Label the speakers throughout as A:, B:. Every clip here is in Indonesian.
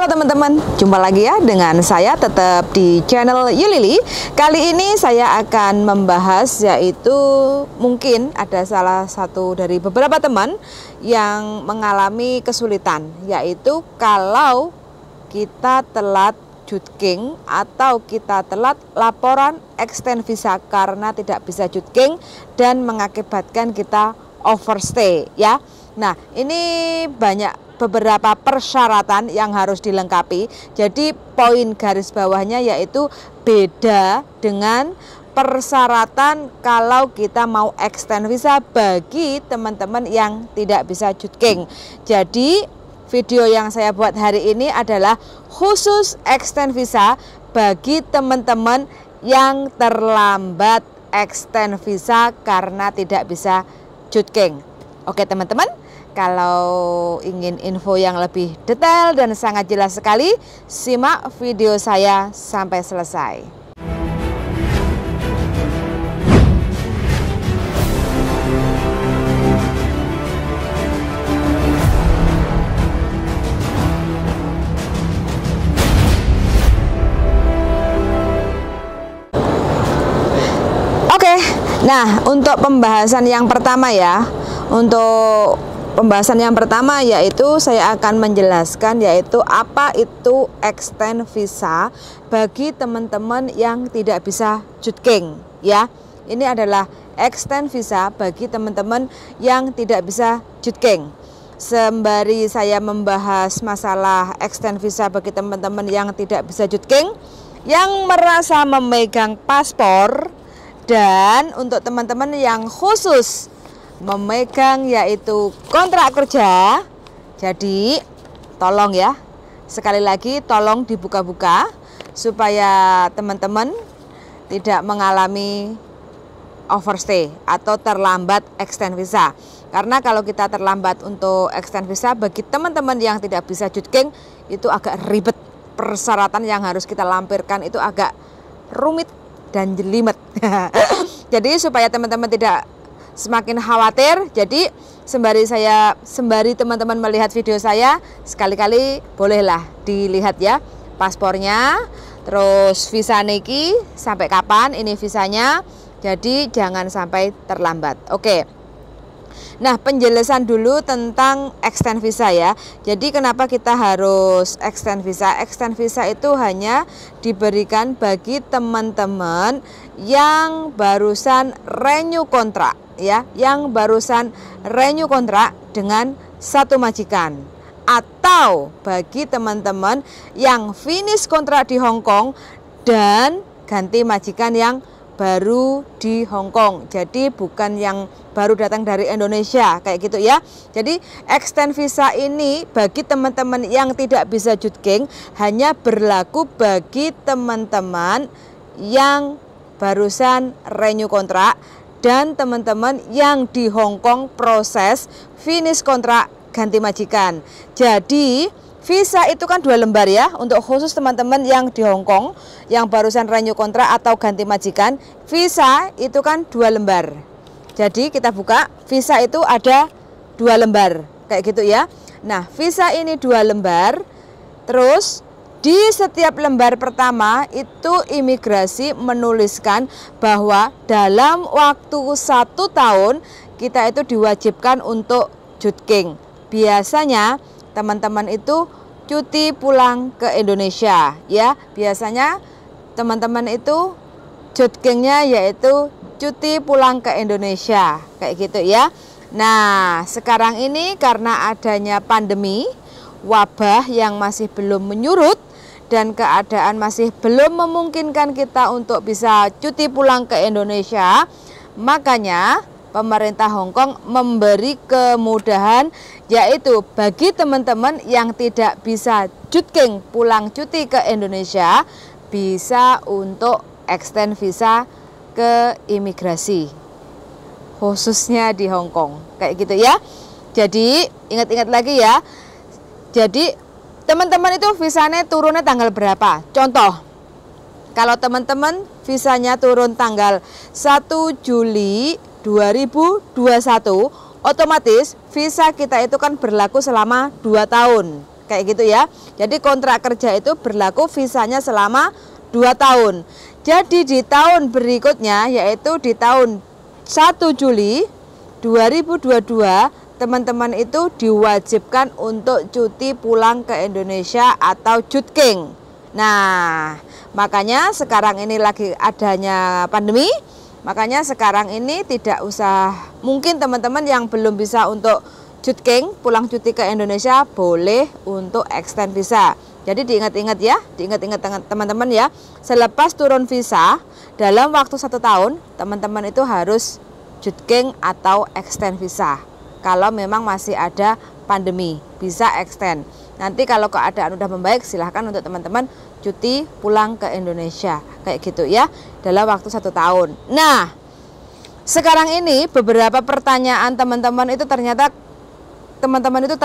A: Teman-teman, jumpa lagi ya dengan saya tetap di channel Yulili. Kali ini saya akan membahas, yaitu mungkin ada salah satu dari beberapa teman yang mengalami kesulitan, yaitu kalau kita telat jutking atau kita telat laporan extend visa karena tidak bisa jutking dan mengakibatkan kita overstay ya. Nah, ini beberapa persyaratan yang harus dilengkapi. Jadi poin garis bawahnya yaitu beda dengan persyaratan kalau kita mau extend visa bagi teman-teman yang tidak bisa jutking. Jadi video yang saya buat hari ini adalah khusus extend visa bagi teman-teman yang terlambat extend visa karena tidak bisa jutking. Oke teman-teman, kalau ingin info yang lebih detail dan sangat jelas sekali, simak video saya sampai selesai. Oke, nah untuk pembahasan yang pertama ya, pembahasan yang pertama yaitu saya akan menjelaskan yaitu apa itu extend visa bagi teman-teman yang tidak bisa jutking ya. Ini adalah extend visa bagi teman-teman yang tidak bisa jutking. Sembari saya membahas masalah extend visa bagi teman-teman yang tidak bisa jutking, yang merasa memegang paspor, dan untuk teman-teman yang khusus memegang yaitu kontrak kerja. Jadi tolong ya, sekali lagi tolong dibuka-buka supaya teman-teman tidak mengalami overstay atau terlambat extend visa. Karena kalau kita terlambat untuk extend visa bagi teman-teman yang tidak bisa jutking itu agak ribet, persyaratan yang harus kita lampirkan itu agak rumit dan jelimet. Jadi supaya teman-teman tidak semakin khawatir, jadi sembari teman-teman melihat video saya, sekali-kali bolehlah dilihat ya paspornya, terus visa niki sampai kapan ini visanya, jadi jangan sampai terlambat. Oke. Nah, penjelasan dulu tentang extend visa ya. Jadi kenapa kita harus extend visa? Extend visa itu hanya diberikan bagi teman-teman yang barusan renew kontrak ya, yang barusan renew kontrak dengan satu majikan, atau bagi teman-teman yang finish kontrak di Hong Kong dan ganti majikan yang baru di Hong Kong. Jadi bukan yang baru datang dari Indonesia kayak gitu ya. Jadi extend visa ini bagi teman-teman yang tidak bisa jutking hanya berlaku bagi teman-teman yang barusan renew kontrak dan teman-teman yang di Hong Kong proses finish kontrak ganti majikan. Jadi visa itu kan 2 lembar ya, untuk khusus teman-teman yang di Hong Kong yang barusan renew kontrak atau ganti majikan, visa itu kan 2 lembar. Jadi kita buka, visa itu ada 2 lembar kayak gitu ya. Nah, visa ini 2 lembar. Terus di setiap lembar pertama itu imigrasi menuliskan bahwa dalam waktu 1 tahun kita itu diwajibkan untuk jutking. Biasanya teman-teman itu cuti pulang ke Indonesia ya. Biasanya teman-teman itu jutkingnya yaitu cuti pulang ke Indonesia kayak gitu ya. Nah, sekarang ini karena adanya pandemi, wabah yang masih belum menyurut dan keadaan masih belum memungkinkan kita untuk bisa cuti pulang ke Indonesia, makanya pemerintah Hong Kong memberi kemudahan, yaitu bagi teman-teman yang tidak bisa jutking pulang cuti ke Indonesia, bisa untuk extend visa ke imigrasi, khususnya di Hong Kong, kayak gitu ya. Jadi ingat-ingat lagi ya. Jadi teman-teman itu visanya turunnya tanggal berapa? Contoh, kalau teman-teman visanya turun tanggal 1 Juli 2021, otomatis visa kita itu kan berlaku selama 2 tahun. Kayak gitu ya. Jadi kontrak kerja itu berlaku visanya selama 2 tahun. Jadi di tahun berikutnya, yaitu di tahun 1 Juli 2022, teman-teman itu diwajibkan untuk cuti pulang ke Indonesia atau jutking. Nah, makanya sekarang ini lagi adanya pandemi, makanya sekarang ini tidak usah, mungkin teman-teman yang belum bisa untuk jutking pulang cuti ke Indonesia boleh untuk extend visa. Jadi diingat-ingat ya, diingat-ingat teman-teman ya, selepas turun visa dalam waktu 1 tahun, teman-teman itu harus jutking atau extend visa. Kalau memang masih ada pandemi, bisa extend. Nanti kalau keadaan udah membaik, silahkan untuk teman-teman cuti pulang ke Indonesia. Kayak gitu ya, dalam waktu 1 tahun. Nah, sekarang ini beberapa pertanyaan teman-teman itu ternyata teman-teman itu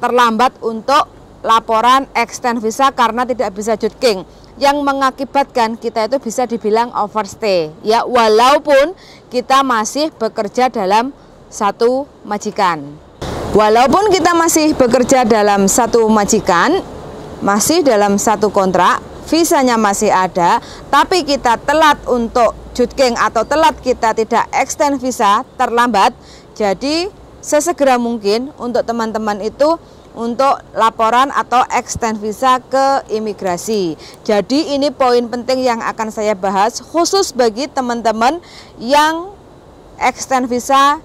A: terlambat untuk laporan extend visa karena tidak bisa jutking, yang mengakibatkan kita itu bisa dibilang overstay ya, walaupun kita masih bekerja dalam satu majikan. Walaupun kita masih bekerja dalam satu majikan, masih dalam satu kontrak, visanya masih ada, tapi kita telat untuk jutking atau telat kita tidak extend visa, terlambat. Jadi sesegera mungkin untuk teman-teman itu untuk laporan atau extend visa ke imigrasi. Jadi ini poin penting yang akan saya bahas khusus bagi teman-teman yang extend visa,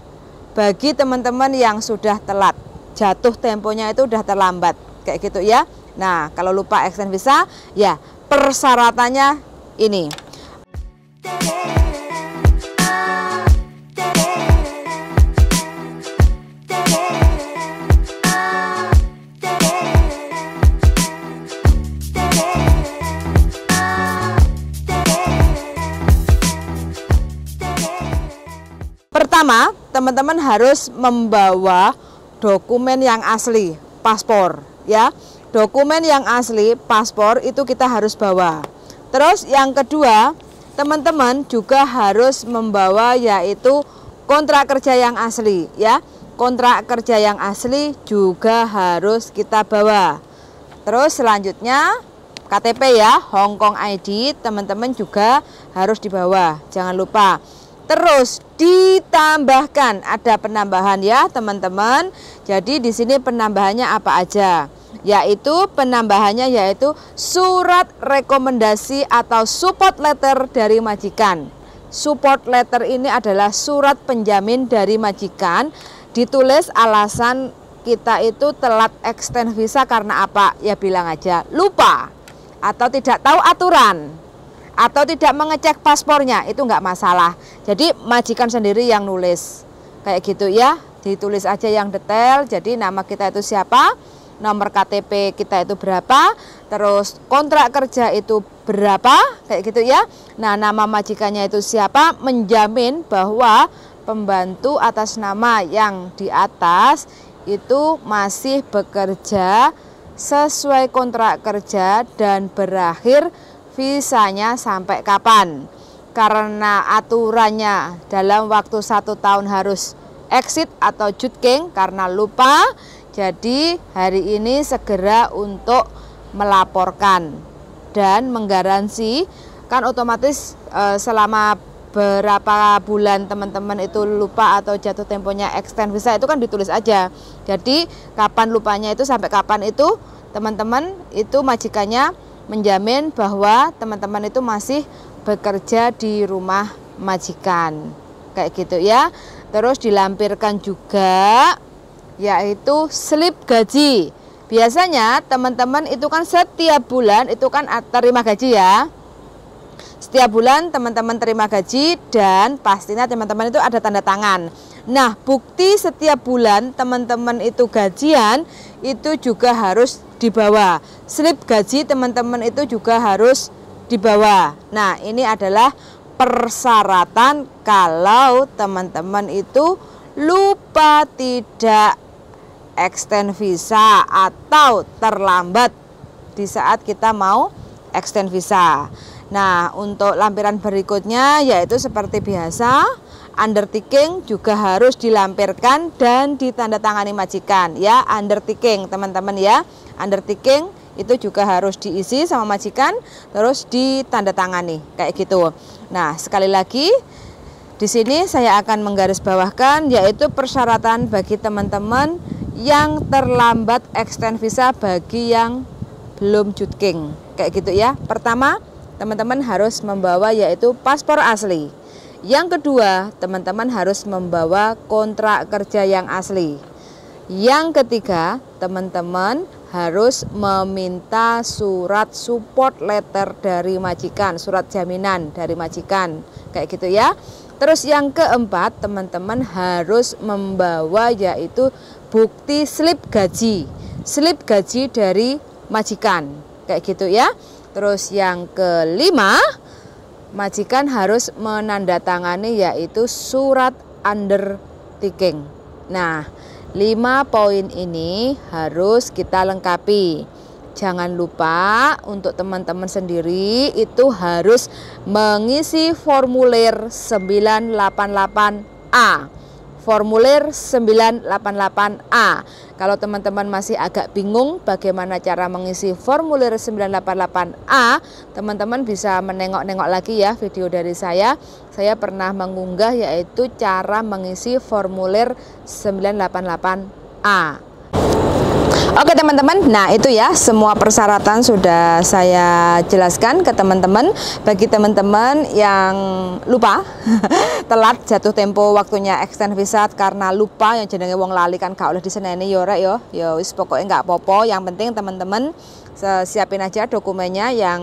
A: bagi teman-teman yang sudah telat, jatuh temponya itu udah terlambat, kayak gitu ya. Nah, kalau lupa extend visa, ya persyaratannya ini. Pertama, teman-teman harus membawa dokumen yang asli, paspor ya. Dokumen yang asli, paspor itu kita harus bawa. Terus yang kedua, teman-teman juga harus membawa yaitu kontrak kerja yang asli ya. Kontrak kerja yang asli juga harus kita bawa. Terus selanjutnya KTP ya, Hong Kong ID, teman-teman juga harus dibawa. Jangan lupa. Terus ditambahkan, ada penambahan ya teman-teman. Jadi di sini penambahannya apa aja? Yaitu penambahannya yaitu surat rekomendasi atau support letter dari majikan. Support letter ini adalah surat penjamin dari majikan, ditulis alasan kita itu telat extend visa karena apa? Ya bilang aja lupa atau tidak tahu aturan, atau tidak mengecek paspornya, itu nggak masalah. Jadi majikan sendiri yang nulis kayak gitu ya, ditulis aja yang detail. Jadi nama kita itu siapa, nomor KTP kita itu berapa, terus kontrak kerja itu berapa, kayak gitu ya. Nah, nama majikannya itu siapa, menjamin bahwa pembantu atas nama yang di atas itu masih bekerja sesuai kontrak kerja dan berakhir visanya sampai kapan. Karena aturannya dalam waktu 1 tahun harus exit atau jutking karena lupa, jadi hari ini segera untuk melaporkan dan menggaransi. Kan otomatis selama berapa bulan teman-teman itu lupa atau jatuh temponya extend visa itu kan ditulis aja. Jadi kapan lupanya itu sampai kapan itu teman-teman itu majikannya menjamin bahwa teman-teman itu masih bekerja di rumah majikan, kayak gitu ya. Terus dilampirkan juga yaitu slip gaji. biasanya teman-teman itu kan setiap bulan itu kan terima gaji ya. Setiap bulan teman-teman terima gaji dan pastinya teman-teman itu ada tanda tangan. Nah, bukti setiap bulan teman-teman itu gajian itu juga harus dibawa. Slip gaji teman-teman itu juga harus dibawa. Nah, ini adalah persyaratan kalau teman-teman itu lupa tidak extend visa atau terlambat di saat kita mau extend visa. Nah, untuk lampiran berikutnya yaitu seperti biasa, undertaking juga harus dilampirkan dan ditandatangani majikan ya. Undertaking teman-teman ya, undertaking itu juga harus diisi sama majikan, terus ditandatangani kayak gitu. Nah, sekali lagi di sini saya akan menggarisbawahkan yaitu persyaratan bagi teman-teman yang terlambat extend visa bagi yang belum jutking kayak gitu ya. Pertama, teman-teman harus membawa yaitu paspor asli. Yang kedua, teman-teman harus membawa kontrak kerja yang asli. Yang ketiga, teman-teman harus meminta surat support letter dari majikan, surat jaminan dari majikan, kayak gitu ya. Terus yang keempat, teman-teman harus membawa yaitu bukti slip gaji dari majikan, kayak gitu ya. Terus yang kelima, majikan harus menandatangani yaitu surat undertaking. Nah, 5 poin ini harus kita lengkapi. Jangan lupa untuk teman-teman sendiri itu harus mengisi formulir 988A. Formulir 988A. Kalau teman-teman masih agak bingung bagaimana cara mengisi formulir 988A, teman-teman bisa menengok-nengok lagi ya video dari saya. Saya pernah mengunggah yaitu cara mengisi formulir 988A. Oke teman-teman, nah itu ya semua persyaratan sudah saya jelaskan ke teman-teman. Bagi teman-teman yang lupa telat jatuh tempo waktunya extend visa karena lupa yang jenenge wong lali kan gak oleh diseneni yo rek yo. Ya wis pokoknya nggak apa-apa, yang penting teman-teman siapin aja dokumennya yang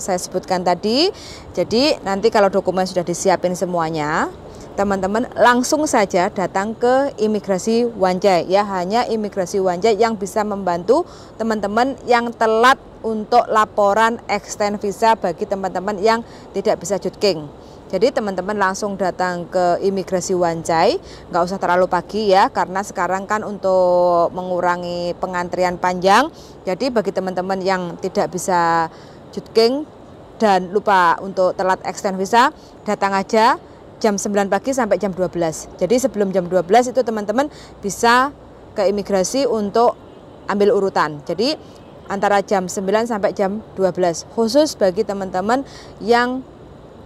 A: saya sebutkan tadi. Jadi nanti kalau dokumen sudah disiapin semuanya, teman-teman langsung saja datang ke imigrasi Wanjai ya. Hanya imigrasi Wanjai yang bisa membantu teman-teman yang telat untuk laporan extend visa bagi teman-teman yang tidak bisa jutking. Jadi teman-teman langsung datang ke imigrasi Wanjai, nggak usah terlalu pagi ya, karena sekarang kan untuk mengurangi pengantrian panjang. Jadi bagi teman-teman yang tidak bisa jutking dan lupa untuk telat extend visa, datang aja jam 9 pagi sampai jam 12. Jadi sebelum jam 12 itu teman-teman bisa ke imigrasi untuk ambil urutan. Jadi antara jam 9 sampai jam 12. Khusus bagi teman-teman yang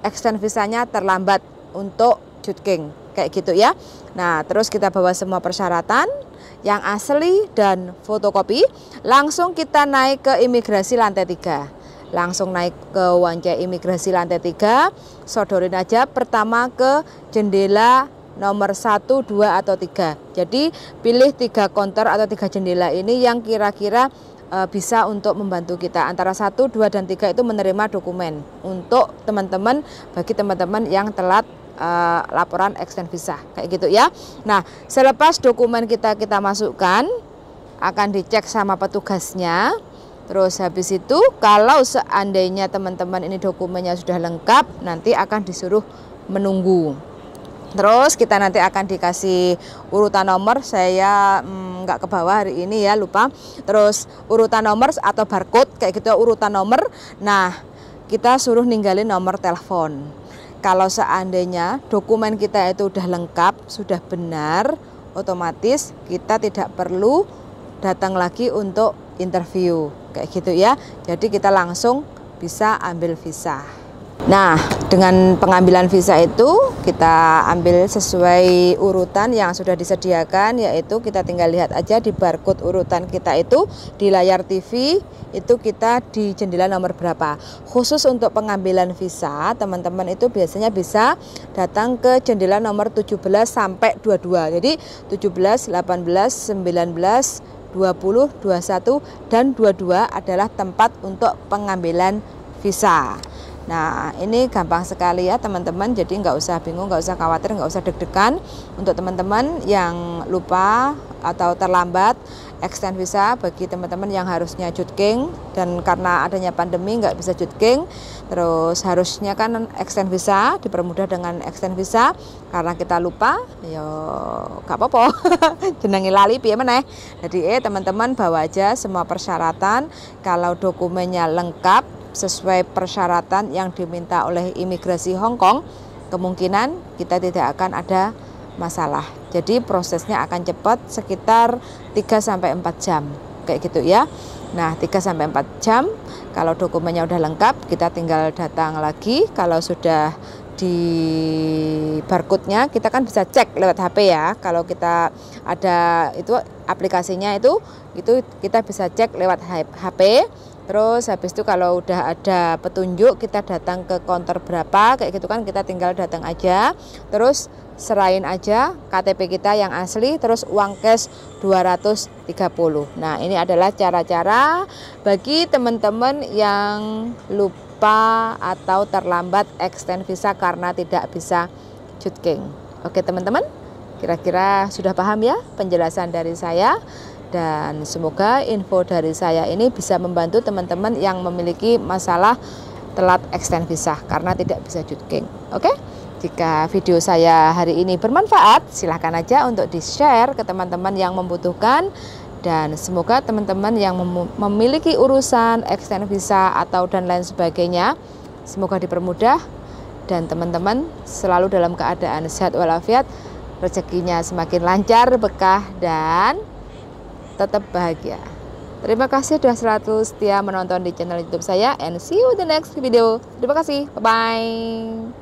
A: extend visanya terlambat untuk jutking. Kayak gitu ya. Nah, terus kita bawa semua persyaratan yang asli dan fotokopi. Langsung kita naik ke imigrasi lantai 3. Langsung naik ke Wanjai imigrasi lantai 3, sodorin aja pertama ke jendela nomor 1, 2, atau 3. Jadi pilih 3 counter atau 3 jendela ini yang kira-kira bisa untuk membantu kita. Antara 1, 2, dan 3 itu menerima dokumen untuk teman-teman, bagi teman-teman yang telat laporan extend visa kayak gitu ya. Nah, selepas dokumen kita masukkan, akan dicek sama petugasnya. Terus habis itu kalau seandainya teman-teman ini dokumennya sudah lengkap, nanti akan disuruh menunggu. Terus kita nanti akan dikasih urutan nomor, saya nggak ke bawah hari ini ya, lupa. Terus urutan nomor atau barcode kayak gitu, urutan nomor. Nah, kita suruh ninggalin nomor telepon. Kalau seandainya dokumen kita itu udah lengkap, sudah benar, otomatis kita tidak perlu datang lagi untuk interview kayak gitu ya. Jadi kita langsung bisa ambil visa. Nah, dengan pengambilan visa itu kita ambil sesuai urutan yang sudah disediakan, yaitu kita tinggal lihat aja di barcode urutan kita itu di layar TV itu kita di jendela nomor berapa. Khusus untuk pengambilan visa, teman-teman itu biasanya bisa datang ke jendela nomor 17 sampai 22. Jadi 17, 18, 19, 20, 21, dan 22 adalah tempat untuk pengambilan visa. Nah, ini gampang sekali ya teman-teman, jadi nggak usah bingung, nggak usah khawatir, nggak usah deg-degan. Untuk teman-teman yang lupa atau terlambat extend visa, bagi teman-teman yang harusnya jutking dan karena adanya pandemi nggak bisa jutking, terus harusnya kan extend visa, dipermudah dengan extend visa. Karena kita lupa, ya nggak apa-apa, jenengi lali piye meneh. Jadi teman-teman bawa aja semua persyaratan, kalau dokumennya lengkap sesuai persyaratan yang diminta oleh imigrasi Hong Kong, kemungkinan kita tidak akan ada masalah. Jadi prosesnya akan cepat, sekitar 3-4 jam kayak gitu ya. Nah, 3-4 jam kalau dokumennya udah lengkap, kita tinggal datang lagi. Kalau sudah di barcode-nya kita kan bisa cek lewat HP ya. Kalau kita ada itu aplikasinya itu kita bisa cek lewat HP. Terus habis itu kalau udah ada petunjuk, kita datang ke counter berapa kayak gitu kan, kita tinggal datang aja, terus serahin aja KTP kita yang asli, terus uang cash 230. Nah, ini adalah cara-cara bagi teman-teman yang lupa atau terlambat extend visa karena tidak bisa jutking. Oke teman-teman, kira-kira sudah paham ya penjelasan dari saya? Dan semoga info dari saya ini bisa membantu teman-teman yang memiliki masalah telat extend visa karena tidak bisa jutking. Oke? Jika video saya hari ini bermanfaat, silahkan aja untuk di-share ke teman-teman yang membutuhkan. Dan semoga teman-teman yang memiliki urusan extend visa atau dan lain sebagainya, semoga dipermudah dan teman-teman selalu dalam keadaan sehat walafiat, rezekinya semakin lancar, berkah, dan tetap bahagia. Terima kasih sudah selalu setia menonton di channel YouTube saya, and see you the next video. Terima kasih. Bye-bye.